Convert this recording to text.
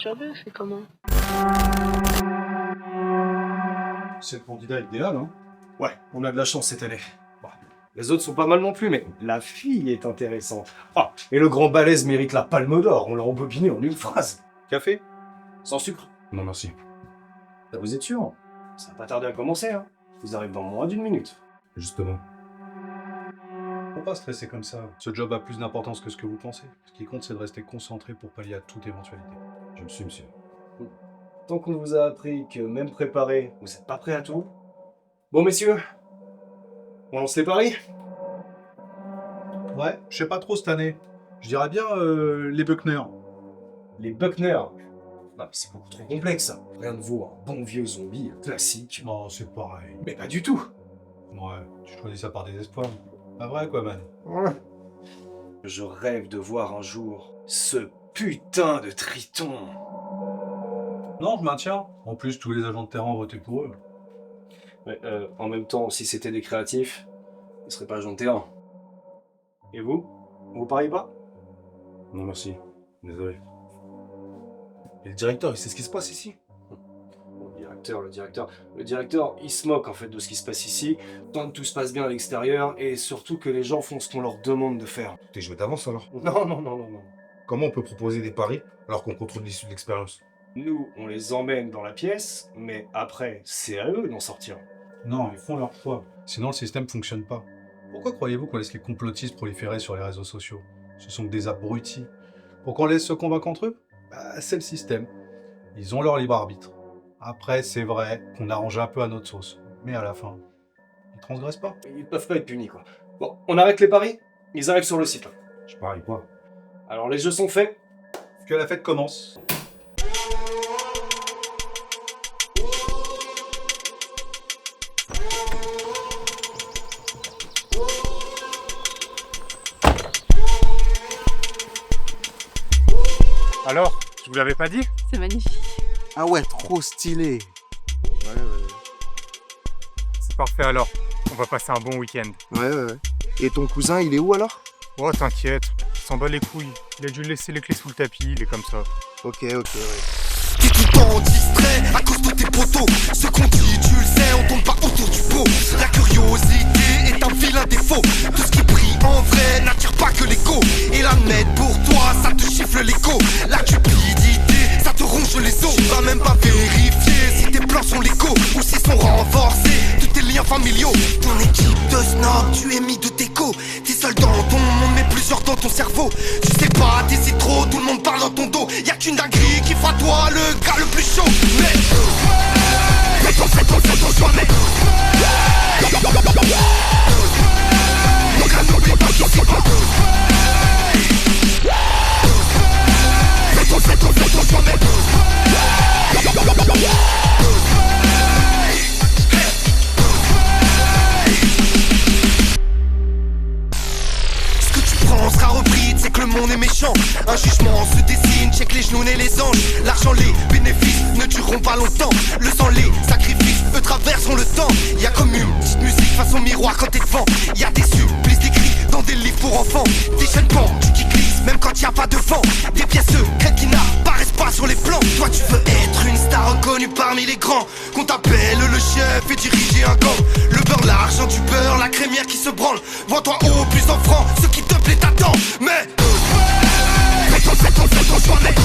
Tu avais fait comment? C'est le candidat idéal, hein? Ouais, on a de la chance cette année. Bon, les autres sont pas mal non plus, mais la fille est intéressante. Ah, et le grand balèze mérite la palme d'or, on l'a embobiné en une phrase. Café? Sans sucre. Non, merci. Vous êtes sûr? Ça va pas tarder à commencer, hein. Vous arrivez dans moins d'une minute. Justement. Faut pas stresser comme ça. Ce job a plus d'importance que ce que vous pensez. Ce qui compte, c'est de rester concentré pour pallier à toute éventualité. Je me suis, monsieur. Tant qu'on vous a appris que même préparé, vous êtes pas prêt à tout. Bon, messieurs, on lance les paris? Ouais, je sais pas trop cette année. Je dirais bien les Buckner. Les Buckner. Non, mais c'est beaucoup trop complexe. Rien ne vaut un bon vieux zombie classique. Non, c'est pareil. Mais pas du tout. Ouais, tu choisis ça par désespoir. Pas vrai, quoi, man. Je rêve de voir un jour ce putain de Triton. Non, je maintiens. En plus, tous les agents de terrain ont voté pour eux. Mais en même temps, si c'était des créatifs, ils seraient pas agents de terrain. Et vous? Vous pariez pas? Non, merci. Désolé. Et le directeur, il sait ce qui se passe ici? Le directeur, il se moque en fait de ce qui se passe ici, tant que tout se passe bien à l'extérieur, et surtout que les gens font ce qu'on leur demande de faire. T'es joué d'avance alors? Non. Comment on peut proposer des paris alors qu'on contrôle l'issue de l'expérience? Nous, on les emmène dans la pièce, mais après, c'est à eux d'en sortir. Non, ils font leur choix. Sinon, le système fonctionne pas. Pourquoi croyez-vous qu'on laisse les complotistes proliférer sur les réseaux sociaux? Ce sont que des abrutis. Pourquoi on laisse se convaincre entre eux? Bah, c'est le système. Ils ont leur libre arbitre. Après, c'est vrai qu'on arrange un peu à notre sauce. Mais à la fin, ils transgressent pas. Ils peuvent pas être punis, quoi. Bon, on arrête les paris? Ils arrivent sur le site. Je parie pas. Alors, les jeux sont faits. Que la fête commence. Alors, je vous l'avais pas dit? C'est magnifique. Ah ouais, trop stylé. C'est parfait alors. On va passer un bon week-end. Ouais. Et ton cousin, il est où alors? Oh, t'inquiète, il s'en bat les couilles. Il a dû laisser les clés sous le tapis, il est comme ça. Ok, ouais. T'es tout le temps distrait à cause de tes potos. Ce qu'on dit, tu le sais, on tourne pas autour du pot. La curiosité est un vilain défaut. Tout ce qui brille en vrai n'attire pas que l'écho. Et la net pour toi, ça te chiffle l'écho. La cupidité, ça te ronge les os. Tu vas même pas vérifier si tes plans sont légaux ou s'ils sont renforcés, tous tes liens familiaux. Ton équipe de snob, tu es mis de déco. T'es seul dans ton monde, mais plusieurs dans ton cerveau. Tu sais pas, t'hésites trop, tout le monde parle dans ton dos. Y'a qu'une dinguerie qui fera toi le gars le plus chaud. Mais fais ton choix, mec. Donc là n'oublie pas qui c'est pas. Fais ton choix, mec. Ce que tu prends sera repris, c'est que le monde est méchant. Un jugement se dessine, check les genoux et les anges. L'argent, les bénéfices ne dureront pas longtemps. Le sang, les sacrifices, eux traverseront le temps. Y'a comme une petite musique face au miroir quand t'es devant. Y'a des supplices décrits dans des livres pour enfants. Des jeunes pendus qui glissent même quand y'a pas de vent. Des pièces secrètes qui n'apparaissent pas sur les plans. Toi tu veux être une star reconnue parmi les grands. Qu'on t'appelle le chef et diriger un gang. Le beurre, l'argent du beurre, la crémière qui se branle. Vois-toi au plus en franc, ce qui te plaît t'attend. Mais fais ton choix, mec.